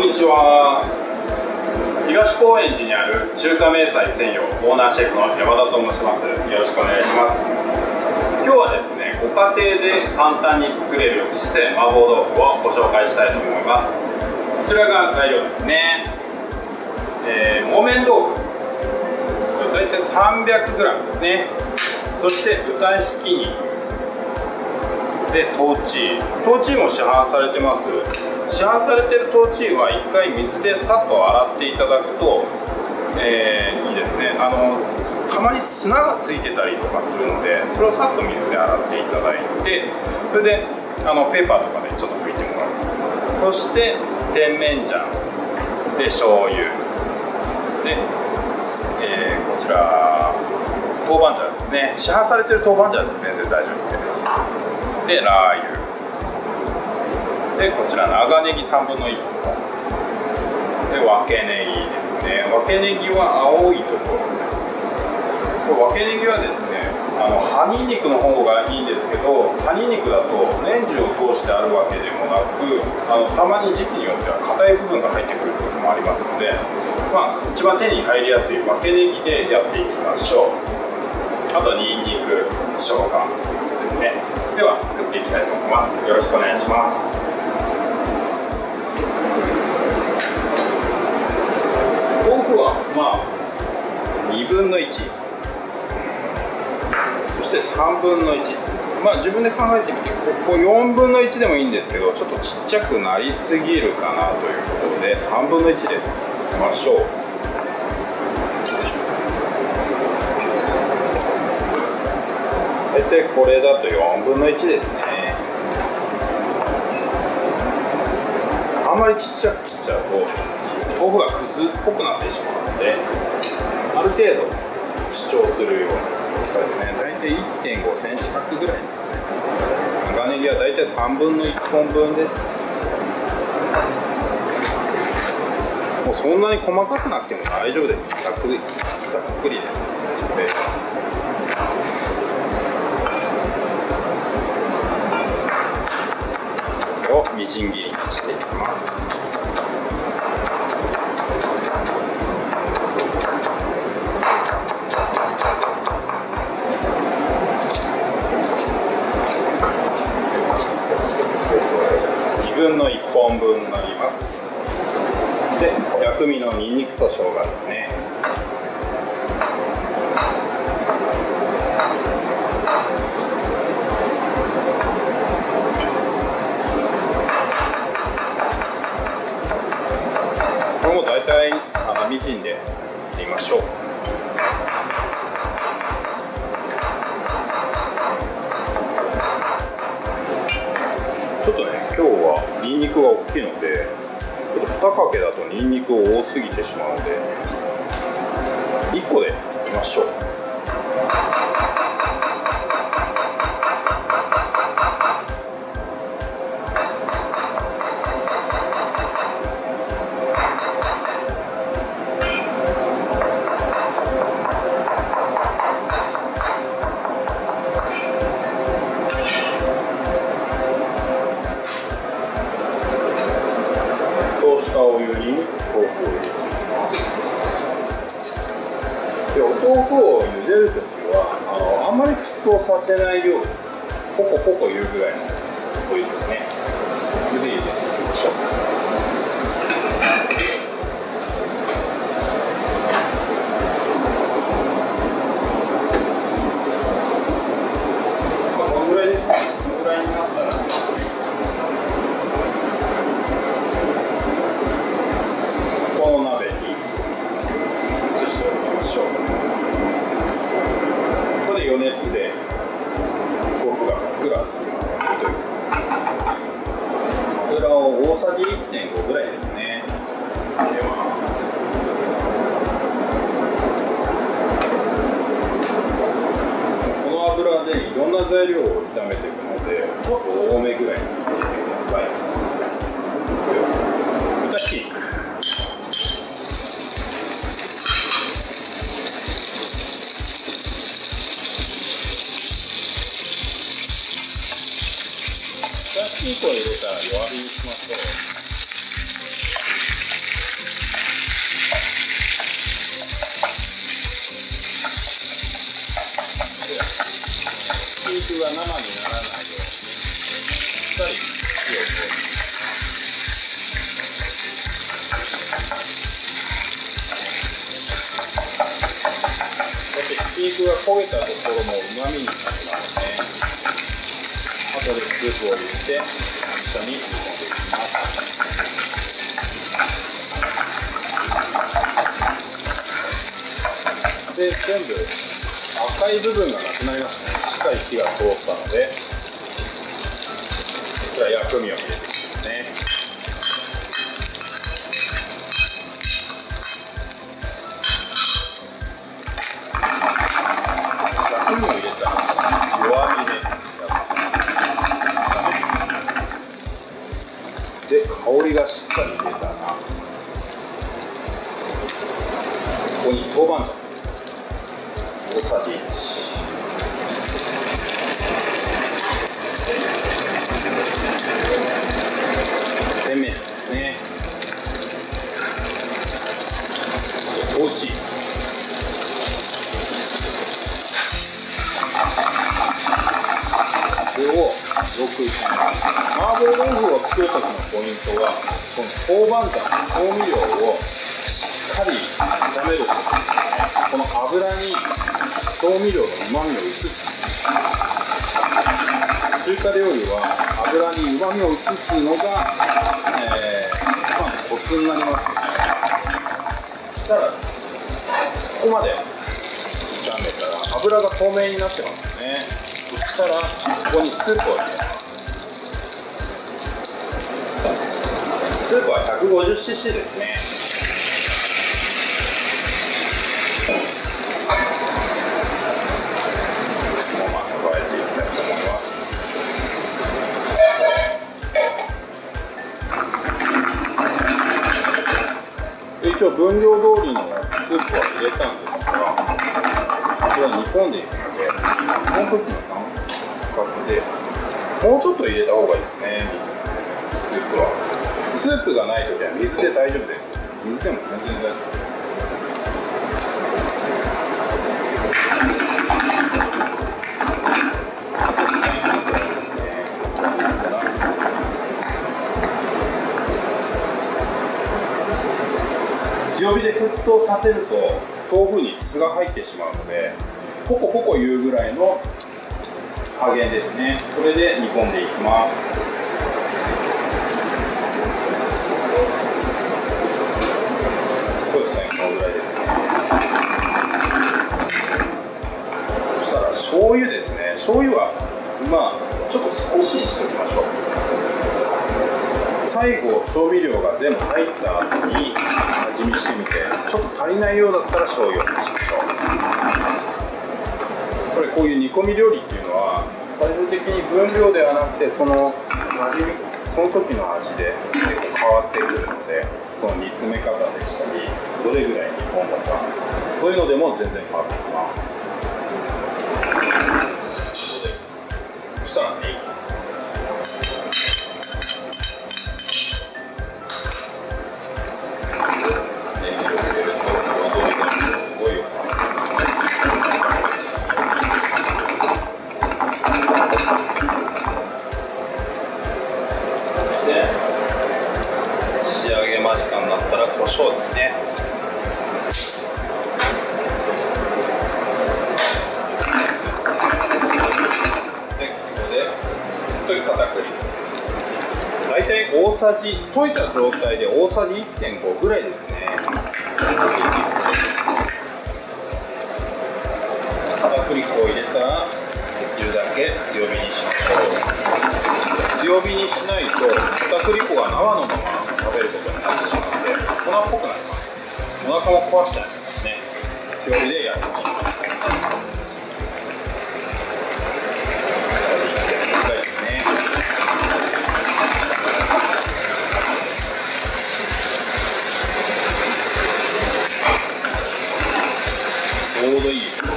んにちは。東高円寺にある中華銘菜専用オーナーシェフの山田と申します。よろしくお願いします。今日はですね、ご家庭で簡単に作れる四川麻婆豆腐をご紹介したいと思います。こちらが材料ですね。木綿豆腐だいたい 300g ですね。そして豚ひき肉でトーチーも市販されてます。市販されてるトーチーは1回水でさっと洗っていただくと、いいですね。たまに砂がついてたりとかするので、それをさっと水で洗っていただいて、それでペーパーとかでちょっと拭いてもらう。そして甜麺醤で醤油で、こちら豆板醤ですね。市販されてる豆板醤で全然大丈夫です。でラー油で、こちら長ネギ3分の1本で、分けネギですね。分けネギは青いところです。分けネギはですね、葉ニンニクの方がいいんですけど、葉ニンニクだと年中を通してあるわけでもなく、たまに時期によっては硬い部分が入ってくることもありますので、一番手に入りやすい分けネギでやっていきましょう。あとニンニク、生姜ですね。では作っていきたいと思います。よろしくお願いします。豆腐は2分の1、そして3分の1、自分で考えてみて、ここ4分の1でもいいんですけど、ちょっとちっちゃくなりすぎるかなということで3分の1でいきましょう。大体これだと4分の1ですね。あんまりちっちゃく切っちゃうと豆腐がくすっぽくなってしまうので、ある程度主張するような大きさですね。大体 1.5 センチ角ぐらいですかね。長ネギは大体3分の1本分です。もうそんなに細かくなくても大丈夫です。ざっくりで大丈夫です。これをみじん切りにしていきます。2分の1本分になります。で、薬味のニンニクと生姜ですね。これも大体みじんでやってみましょう。ちょっとね、今日はニンニクが大きいので、ちょっと2かけだとニンニク多すぎてしまうので、1個でいきましょう。したお湯に豆腐を入れていきます。で、お豆腐を茹でるときはあんまり沸騰させないようにポコポコいうぐらいのお湯ですね。湯で入れていきましょう。このぐらいですね。このぐらいになったらこの鍋に移しておきましょう。ここで余熱で豆腐がふっくらするまで置いておきます。油を大さじ 1.5 ぐらいですね、入れます。この油でいろんな材料を炒めていくので、ちょっと多めぐらいに入れてください。豚ひき肉、1個入れたら弱火にしましょう。肉が生にならないようにしっかり火を通す。ひき肉が焦げたところもうまみになりますね。後でスープを入れて一緒に煮込んでいきます。で、全部赤い部分がなくなりましたね。しっかり火が通ったので、こちら薬味を入れていきますね。薬味を入れたら弱火で香りがしっかり出たら、ここに豆板醤大さじ1、甜麺ですね。豆鼓、これをよく炒めます。麻婆豆腐を作る時のポイントは、この豆板醤の調味料をしっかり炒めることですね。この油に調味料の旨味を移す。中華料理は油に旨味を移すのが、コツになりますので、そしたらここまで炒めたら油が透明になってますね。そしたらここにスープを入れます。スープは 150cc ですね。一応分量通りのスープは入れたんですが、これは煮込んでいくので、その時の感覚でもうちょっと入れた方がいいですね。スープはスープがない時は水で大丈夫です。水でも全然大丈夫。強火で沸騰させると豆腐に酢が入ってしまうので、ポコポコいうぐらいの加減ですね。それで煮込んでいきます。そうですね、このぐらいですね。そしたら醤油ですね。醤油はちょっと少しにしておきましょう。最後調味料が全部入った後に味見してみて、ちょっと足りないようだったら醤油を足しましょう。これこういう煮込み料理っていうのは最終的に分量ではなくて、その時の味で結構変わってくるので、その煮詰め方でしたり、どれぐらい煮込んだか、そういうのでも全然変わってきます。そしたらネギ、仕上げ間近になったら胡椒ですね。で、ここで太い片栗粉、大体大さじ、溶いた状態で大さじ 1.5 ぐらいですね。片栗粉を入れたらできるだけ強火にしましょう。強火にしないと片栗粉が生のまま食べることになってしまうので粉っぽくなります。お腹も壊しちゃいますね。強火でやりましょう。1.5ぐらいですね。ちょうどいいですね。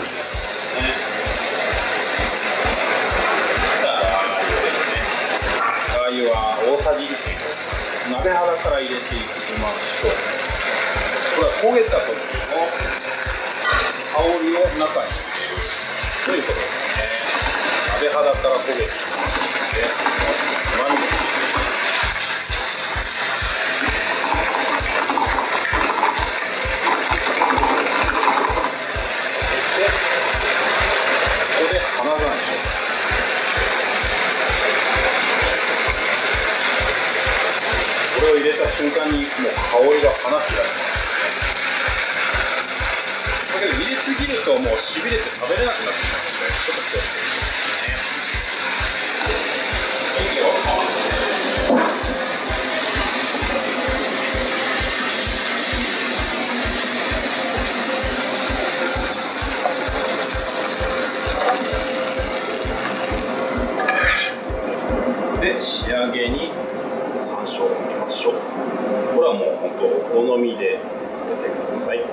ラー油は大さじ1.5、鍋肌から入れていきましょう。これは焦げた時の香りを中に入れるということですね。壁肌から焦げていきますので、つまみです。ここで花山椒、これを入れた瞬間にもう香りが放ってられますね。だけど入れすぎるともうしびれて食べれなくなってきますので、ちょっと気をつけてくださいね。いいよ。で、仕上げに山椒を入れましょう。これはもう本当お好みでかけてください。